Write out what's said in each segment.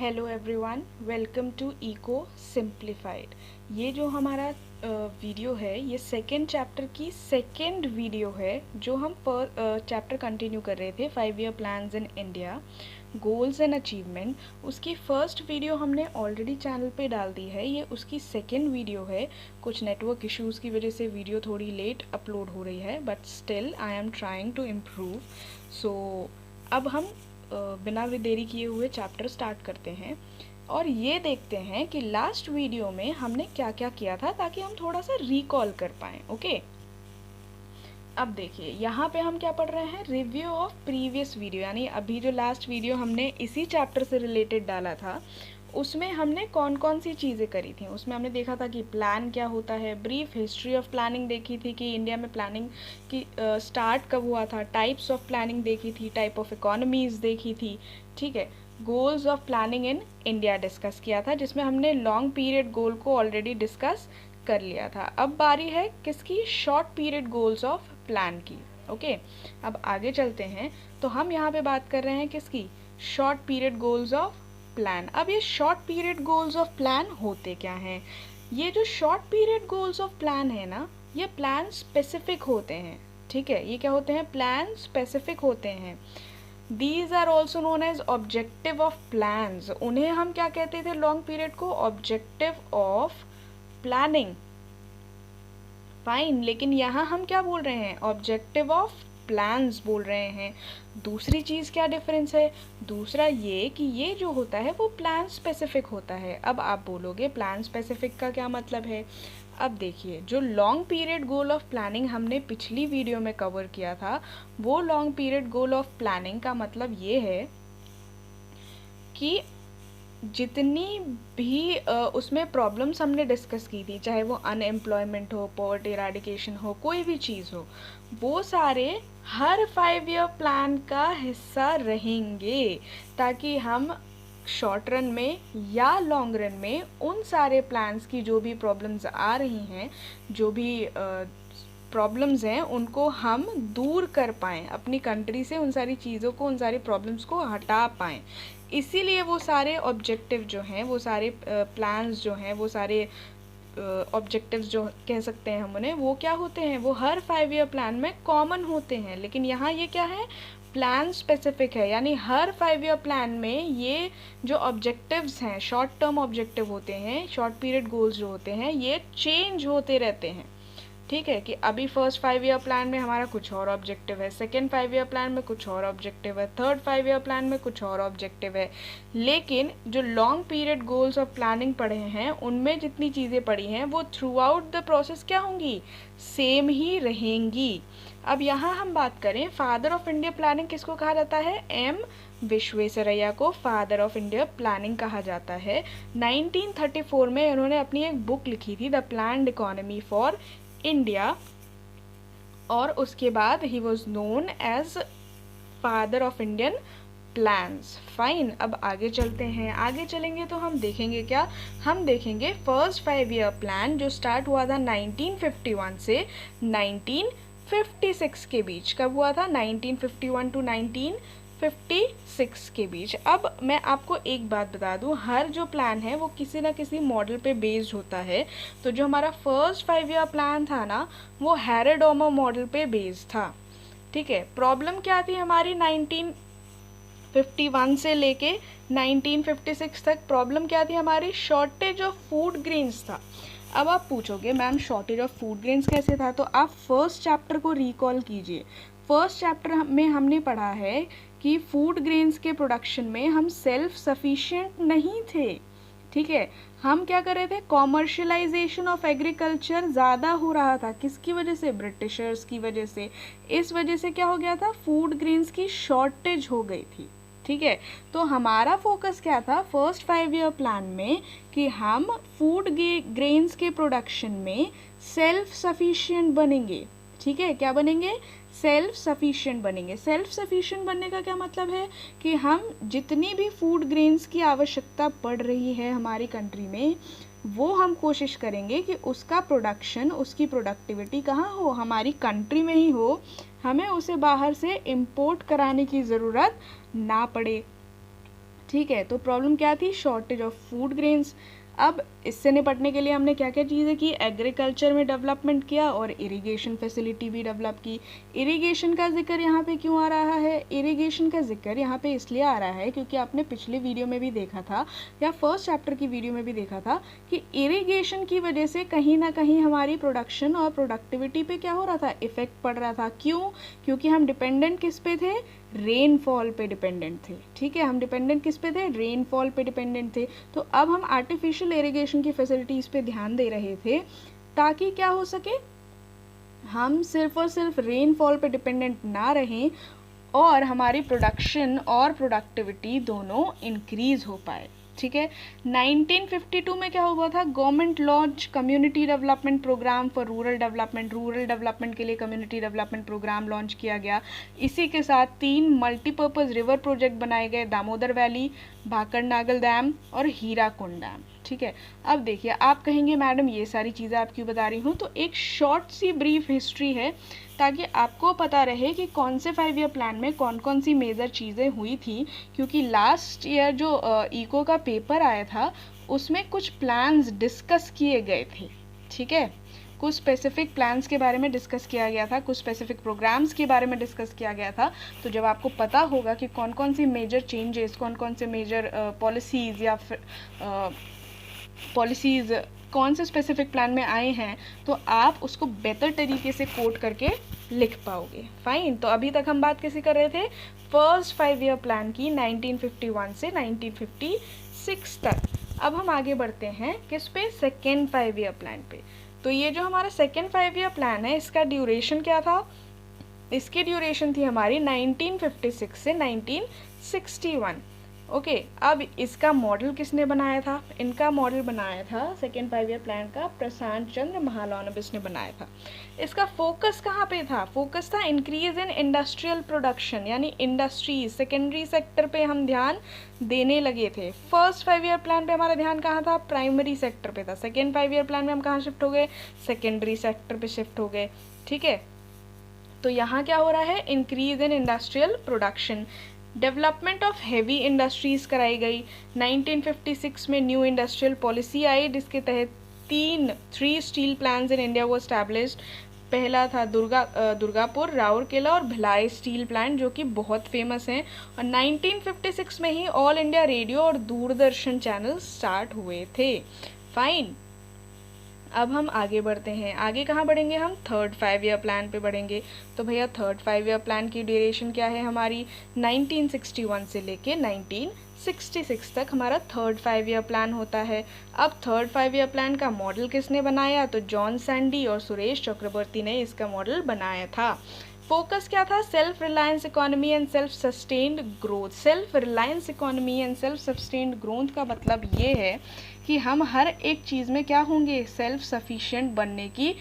Hello everyone, welcome to eco simplified. ये जो हमारा वीडियो है ये सेकेंड चैप्टर की सेकेंड वीडियो है जो हम चैप्टर कंटिन्यू कर रहे थे 5 year plans in India, goals and achievement. उसकी फर्स्ट वीडियो हमने ऑलरेडी चैनल पे डाल दी है, ये उसकी सेकेंड वीडियो है। कुछ नेटवर्क इश्यूज़ की वजह से वीडियो थोड़ी लेट अपलोड हो रही है, but still I am trying to improve. So अब हम बिना देरी किए हुए चैप्टर स्टार्ट करते हैं और ये देखते हैं कि लास्ट वीडियो में हमने क्या क्या किया था, ताकि हम थोड़ा सा रिकॉल कर पाएँ। ओके, अब देखिए यहाँ पे हम क्या पढ़ रहे हैं, रिव्यू ऑफ प्रीवियस वीडियो, यानी अभी जो लास्ट वीडियो हमने इसी चैप्टर से रिलेटेड डाला था उसमें हमने कौन कौन सी चीज़ें करी थी। उसमें हमने देखा था कि प्लान क्या होता है, ब्रीफ हिस्ट्री ऑफ प्लानिंग देखी थी कि इंडिया में प्लानिंग की स्टार्ट कब हुआ था, टाइप्स ऑफ प्लानिंग देखी थी, टाइप ऑफ इकोनॉमीज़ देखी थी। ठीक है, goals of planning in India discuss किया था, जिसमें हमने लॉन्ग पीरियड गोल को ऑलरेडी डिस्कस कर लिया था। अब बारी है किसकी, short period goals of plan की। ओके, अब आगे चलते हैं। तो हम यहाँ पे बात कर रहे हैं किसकी, short period goals of plan. अब ये short period goals of plan होते क्या हैं? ये जो short period goals of plan है ना, ये प्लान स्पेसिफिक होते हैं। ठीक है, ये क्या होते हैं, प्लान स्पेसिफिक होते हैं। These are also known as objective of plans. उन्हें हम क्या कहते थे लॉन्ग पीरियड को, ऑब्जेक्टिव ऑफ प्लानिंग। फाइन, लेकिन यहाँ हम क्या बोल रहे हैं, ऑब्जेक्टिव ऑफ प्लान्स बोल रहे हैं। दूसरी चीज़ क्या डिफरेंस है, दूसरा ये कि ये जो होता है वो प्लान स्पेसिफिक होता है। अब आप बोलोगे प्लान स्पेसिफिक का क्या मतलब है। अब देखिए, जो long period goal of planning हमने पिछली वीडियो में कवर किया था, वो long period goal of planning का मतलब ये है कि जितनी भी उसमें प्रॉब्लम्स हमने डिस्कस की थी, चाहे वो अनएम्प्लॉयमेंट हो, पॉवर्टी इराडिकेशन हो, कोई भी चीज़ हो, वो सारे हर 5 ईयर प्लान का हिस्सा रहेंगे, ताकि हम शॉर्ट रन में या लॉन्ग रन में उन सारे प्लान्स की जो भी प्रॉब्लम्स आ रही हैं, जो भी प्रॉब्लम्स हैं, उनको हम दूर कर पाएँ अपनी कंट्री से, उन सारी चीज़ों को, उन सारी प्रॉब्लम्स को हटा पाएँ। इसीलिए वो सारे ऑब्जेक्टिव जो हैं, वो सारे प्लान्स जो हैं, वो सारे ऑब्जेक्टिव्स जो कह सकते हैं हम उन्हें, वो क्या होते हैं, वो हर 5 ईयर प्लान में कॉमन होते हैं। लेकिन यहाँ ये क्या है, प्लान स्पेसिफिक है, यानी हर 5 ईयर प्लान में ये जो ऑब्जेक्टिव्स हैं, शॉर्ट टर्म ऑब्जेक्टिव होते हैं, शॉर्ट पीरियड गोल्स जो होते हैं, ये चेंज होते रहते हैं। ठीक है, कि अभी फर्स्ट 5 ईयर प्लान में हमारा कुछ और ऑब्जेक्टिव है, सेकेंड 5 ईयर प्लान में कुछ और ऑब्जेक्टिव है, थर्ड 5 ईयर प्लान में कुछ और ऑब्जेक्टिव है। लेकिन जो long period goals of planning पढ़े हैं, उनमें जितनी चीज़ें पढ़ी हैं वो थ्रू आउट द प्रोसेस क्या होंगी, सेम ही रहेंगी। अब यहाँ हम बात करें, फादर ऑफ इंडिया प्लानिंग किसको कहा जाता है, एम विश्वेश्वरैया को फादर ऑफ इंडिया प्लानिंग कहा जाता है। 1934 में उन्होंने अपनी एक बुक लिखी थी, the planned economy for India, और उसके बाद ही was known as father of Indian plans. Fine, अब आगे चलते हैं। आगे चलेंगे तो हम देखेंगे क्या, हम देखेंगे फर्स्ट 5 ईयर प्लान जो स्टार्ट हुआ था 1951 से 1956 के बीच। कब हुआ था, 1951 टू 1956 के बीच। अब मैं आपको एक बात बता दूं, हर जो प्लान है वो किसी ना किसी मॉडल पे बेस्ड होता है। तो जो हमारा फर्स्ट 5 ईयर प्लान था ना, वो हैरोडोमा मॉडल पे बेस्ड था। ठीक है, प्रॉब्लम क्या थी हमारी 1951 से लेके 1956 तक, प्रॉब्लम क्या थी हमारी, शॉर्टेज ऑफ फूड ग्रेन्स था। अब आप पूछोगे ma'am shortage of food grains कैसे था, तो आप फर्स्ट चैप्टर को रिकॉल कीजिए। फर्स्ट चैप्टर में हमने पढ़ा है कि फूड ग्रेन्स के प्रोडक्शन में हम सेल्फ सफिशिएंट नहीं थे। ठीक है, हम क्या कर रहे थे, कॉमर्शलाइजेशन ऑफ एग्रीकल्चर ज़्यादा हो रहा था, किसकी वजह से, ब्रिटिशर्स की वजह से। इस वजह से क्या हो गया था, फूड ग्रेन्स की शॉर्टेज हो गई थी। ठीक है, तो हमारा फोकस क्या था फर्स्ट 5 ईयर प्लान में, कि हम फूड ग्रेन्स के प्रोडक्शन में सेल्फ सफिशिएंट बनेंगे। ठीक है, क्या बनेंगे, सेल्फ सफिशिएंट बनेंगे। सेल्फ सफिशिएंट बनने का क्या मतलब है, कि हम जितनी भी फूड ग्रेन्स की आवश्यकता पड़ रही है हमारी कंट्री में, वो हम कोशिश करेंगे कि उसका प्रोडक्शन, उसकी प्रोडक्टिविटी कहाँ हो, हमारी कंट्री में ही हो, हमें उसे बाहर से इंपोर्ट कराने की ज़रूरत ना पड़े। ठीक है। तो प्रॉब्लम क्या थी? Shortage of food grains. अब इससे निपटने के लिए हमने क्या क्या चीज़ें की? एग्रीकल्चर में डेवलपमेंट किया और इरिगेशन फैसिलिटी भी डेवलप की। इरिगेशन का जिक्र यहाँ पे क्यों आ रहा है? इरिगेशन का जिक्र यहाँ पे इसलिए आ रहा है क्योंकि आपने पिछले वीडियो में भी देखा था या फर्स्ट चैप्टर की वीडियो में भी देखा था कि इरिगेशन की वजह से कहीं ना कहीं हमारी प्रोडक्शन और प्रोडक्टिविटी पे क्या हो रहा था? इफेक्ट पड़ रहा था। क्यों? क्योंकि हम डिपेंडेंट किस पे थे? रेनफॉल पे डिपेंडेंट थे। ठीक है, हम डिपेंडेंट किस पे थे? रेनफॉल पे डिपेंडेंट थे। तो अब हम आर्टिफिशियल इरिगेशन की फैसिलिटीज़ पे ध्यान दे रहे थे ताकि क्या हो सके, हम सिर्फ और सिर्फ रेनफॉल पे डिपेंडेंट ना रहें और हमारी प्रोडक्शन और प्रोडक्टिविटी दोनों इंक्रीज हो पाए। ठीक है। 1952 में क्या हुआ था? Government launch community development program for rural development. Rural development के लिए कम्युनिटी डेवलपमेंट प्रोग्राम लॉन्च किया गया। इसी के साथ 3 मल्टीपर्पज़ रिवर प्रोजेक्ट बनाए गए, दामोदर वैली, भाकर नागल डैम और हीराकुंड डैम। ठीक है। अब देखिए, आप कहेंगे मैडम ये सारी चीज़ें आप क्यों बता रही हूँ? तो एक शॉर्ट सी ब्रीफ हिस्ट्री है ताकि आपको पता रहे कि कौन से 5 ईयर प्लान में कौन कौन सी मेजर चीज़ें हुई थी। क्योंकि लास्ट ईयर जो इको का पेपर आया था उसमें कुछ प्लान्स डिस्कस किए गए थे। ठीक है, कुछ स्पेसिफिक प्लान्स के बारे में डिस्कस किया गया था, कुछ स्पेसिफिक प्रोग्राम्स के बारे में डिस्कस किया गया था। तो जब आपको पता होगा कि कौन कौन सी मेजर चेंजेस, कौन कौन से मेजर पॉलिसीज़ या फिर पॉलिसीज़ कौन से स्पेसिफिक प्लान में आए हैं, तो आप उसको बेहतर तरीके से कोट करके लिख पाओगे। फाइन। तो अभी तक हम बात कैसे कर रहे थे? फर्स्ट 5 ईयर प्लान की 1951 से 1956 तक। अब हम आगे बढ़ते हैं किस पे? सेकेंड 5 ईयर प्लान पे। तो ये जो हमारा सेकेंड 5 ईयर प्लान है इसका ड्यूरेशन क्या था? इसकी ड्यूरेशन थी हमारी 1956 से 1961। ओके। अब इसका मॉडल किसने बनाया था? इनका मॉडल बनाया था सेकेंड 5 ईयर प्लान का प्रशांत चंद्र महालनोबिस ने बनाया था। इसका फोकस कहाँ पे था? फोकस था इंक्रीज इन इंडस्ट्रियल प्रोडक्शन, यानी इंडस्ट्रीज, सेकेंडरी सेक्टर पे हम ध्यान देने लगे थे। फर्स्ट 5 ईयर प्लान पे हमारा ध्यान कहाँ था? प्राइमरी सेक्टर पे था। सेकेंड 5 ईयर प्लान में हम कहाँ शिफ्ट हो गए? सेकेंडरी सेक्टर पे शिफ्ट हो गए। ठीक है। तो यहाँ क्या हो रहा है? Increase in industrial production, development of heavy industries कराई गई। 1956 में न्यू इंडस्ट्रियल पॉलिसी आई जिसके तहत 3 स्टील प्लांट्स इन इंडिया वो एस्टैब्लिश्ड। पहला था दुर्गापुर, राउरकेला और भिलाई स्टील प्लांट जो कि बहुत फेमस हैं। और 1956 में ही ऑल इंडिया रेडियो और दूरदर्शन चैनल स्टार्ट हुए थे। फाइन। अब हम आगे बढ़ते हैं। आगे कहाँ बढ़ेंगे हम? थर्ड 5 ईयर प्लान पे बढ़ेंगे। तो भैया थर्ड 5 ईयर प्लान की ड्यूरेशन क्या है हमारी? 1961 से लेके 1966 तक हमारा थर्ड 5 ईयर प्लान होता है। अब थर्ड 5 ईयर प्लान का मॉडल किसने बनाया? तो जॉन सैंडी और सुरेश चक्रवर्ती ने इसका मॉडल बनाया था। फोकस क्या था? Self reliance economy and self sustained growth. Self reliance economy and self sustained growth का मतलब ये है कि हम हर एक चीज़ में क्या होंगे? सेल्फ सफिशिएंट बनने की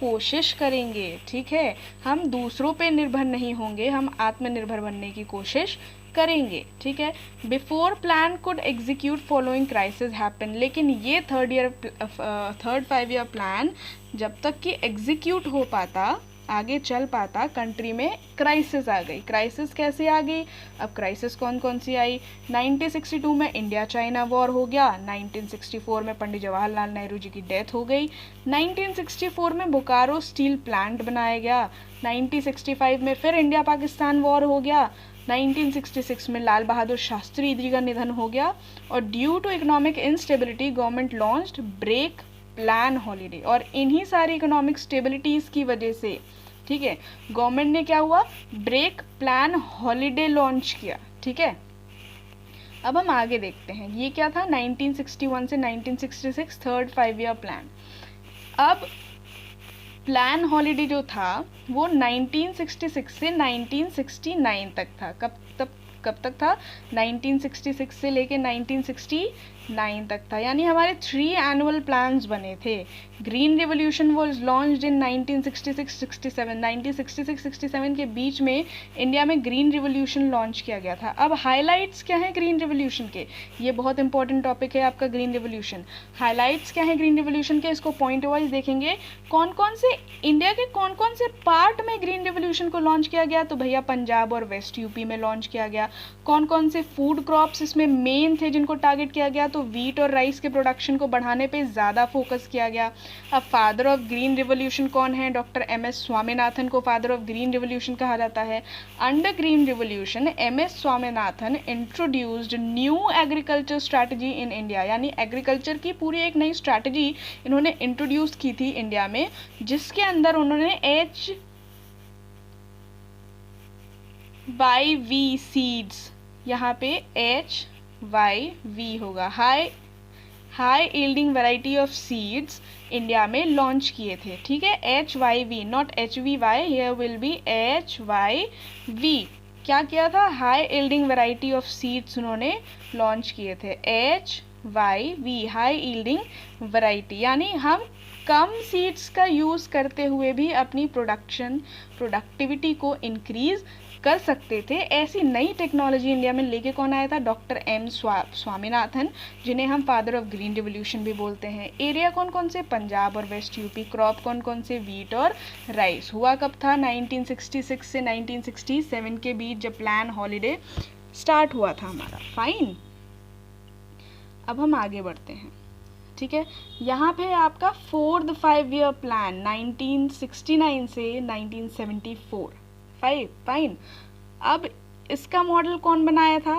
कोशिश करेंगे। ठीक है, हम दूसरों पे निर्भर नहीं होंगे, हम आत्मनिर्भर बनने की कोशिश करेंगे। ठीक है। Before plan could execute following crisis happen. लेकिन ये थर्ड 5 ईयर प्लान जब तक कि एग्जीक्यूट हो पाता, आगे चल पाता, कंट्री में क्राइसिस आ गई। क्राइसिस कैसे आ गई? अब क्राइसिस कौन कौन सी आई? 1962 में इंडिया चाइना वॉर हो गया। 1964 में पंडित जवाहरलाल नेहरू जी की डेथ हो गई। 1964 में बोकारो स्टील प्लांट बनाया गया। 1965 में फिर इंडिया पाकिस्तान वॉर हो गया। 1966 में लाल बहादुर शास्त्री जी का निधन हो गया। और due to economic instability government launched break plan holiday. और इन्हीं सारी इकोनॉमिक स्टेबिलिटीज़ की वजह से, ठीक है, गवर्नमेंट ने क्या हुआ? ब्रेक प्लान हॉलीडे लॉन्च किया। ठीक है। अब हम आगे देखते हैं ये क्या था? 1961 से 1966 थर्ड 5 ईयर प्लान। अब प्लान हॉलीडे जो था वो 1966 से 1969 तक था। कब तक था? 1966 से लेके 1969 1969 तक था, यानी हमारे 3 एनुअल प्लान्स बने थे। Green revolution was launched in 1966-67, 1966-67 के बीच में इंडिया में ग्रीन रिवोल्यूशन लॉन्च किया गया था। अब हाइलाइट्स क्या हैं ग्रीन रिवोल्यूशन के, ये बहुत इंपॉर्टेंट टॉपिक है आपका ग्रीन रिवोल्यूशन। हाइलाइट्स क्या हैं ग्रीन रिवोल्यूशन के, इसको पॉइंट वाइज देखेंगे। कौन कौन से इंडिया के कौन कौन से पार्ट में ग्रीन रिवोल्यूशन को लॉन्च किया गया, तो भैया पंजाब और वेस्ट यूपी में लॉन्च किया गया। कौन कौन से फूड क्रॉप्स इसमें मेन थे जिनको टारगेट किया गया, तो वीट और राइस के प्रोडक्शन को बढ़ाने पे ज़्यादा फोकस किया गया। अब फादर ऑफ ग्रीन रिवोल्यूशन कौन है, डॉक्टर MS स्वामीनाथन को फादर ऑफ ग्रीन रिवोल्यूशन कहा जाता है। Under green revolution MS Swaminathan introduced new agriculture strategy in India, यानी एग्रीकल्चर की पूरी एक नई स्ट्रैटेजी इन्होंने इंट्रोड्यूस की थी इंडिया में, जिसके अंदर उन्होंने HYV सीड्स, यहाँ पे HYV होगा, high yielding variety of seeds India में लॉन्च किए थे। ठीक है, HYV not HVY, here will be HYV। क्या किया था, high yielding variety of seeds उन्होंने लॉन्च किए थे। HYV हाई यील्डिंग वैरायटी, यानी हम कम सीड्स का यूज़ करते हुए भी अपनी प्रोडक्टिविटी को इंक्रीज कर सकते थे। ऐसी नई टेक्नोलॉजी इंडिया में लेके कौन आया था, डॉक्टर स्वामीनाथन, जिन्हें हम फादर ऑफ ग्रीन रिवोल्यूशन भी बोलते हैं। एरिया कौन कौन से, पंजाब और वेस्ट यूपी। क्रॉप कौन कौन से, वीट और राइस। हुआ कब था, 1966 से 1967 के बीच, जब प्लान हॉलीडे स्टार्ट हुआ था हमारा। फाइन, अब हम आगे बढ़ते हैं। ठीक है, यहाँ पे आपका 4th 5-year प्लान 1969 से 1974। फाइन। अब इसका मॉडल कौन बनाया था,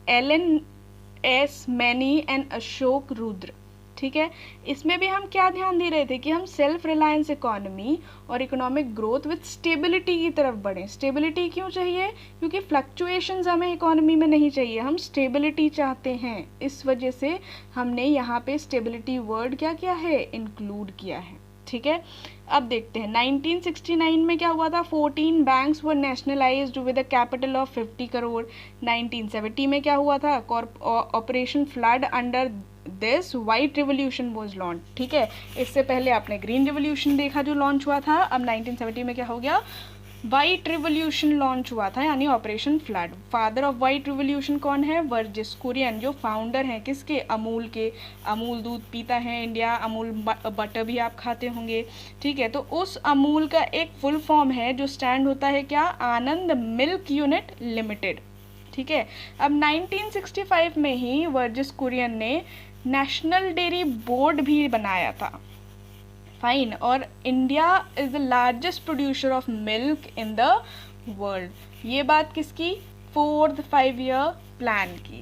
LNS many and Ashok Rudra. ठीक है, इसमें भी हम क्या ध्यान दे रहे थे कि हम सेल्फ रिलायंस इकोनॉमी और इकोनॉमिक ग्रोथ विथ स्टेबिलिटी की तरफ बढ़ें। स्टेबिलिटी क्यों चाहिए, क्योंकि फ्लक्चुएशंस हमें इकोनॉमी में नहीं चाहिए, हम स्टेबिलिटी चाहते हैं। इस वजह से हमने यहाँ पे स्टेबिलिटी वर्ड क्या किया है, इंक्लूड किया है। ठीक है, अब देखते हैं 1969 में क्या हुआ था, 14 banks were nationalised with a capital of 50 crore. 1970 में क्या हुआ था, operation flood under this white revolution was launch. ठीक है, इससे पहले आपने ग्रीन रिवोल्यूशन देखा जो लॉन्च हुआ था। अब 1970 में क्या हो गया, वाइट रिवोल्यूशन लॉन्च हुआ था, यानी operation flood. Father of white revolution कौन है, वर्जिस कुरियन, जो फाउंडर हैं किसके, अमूल के। अमूल दूध पीता है इंडिया, अमूल बटर भी आप खाते होंगे। ठीक है, तो उस अमूल का एक फुल फॉर्म है जो स्टैंड होता है क्या, आनंद मिल्क यूनिट लिमिटेड। ठीक है, अब 1965 में ही वर्जिस कुरियन ने नेशनल डेयरी बोर्ड भी बनाया था। फाइन, और India is the largest producer of milk in the world. ये बात किसकी, 4th 5-year प्लान की।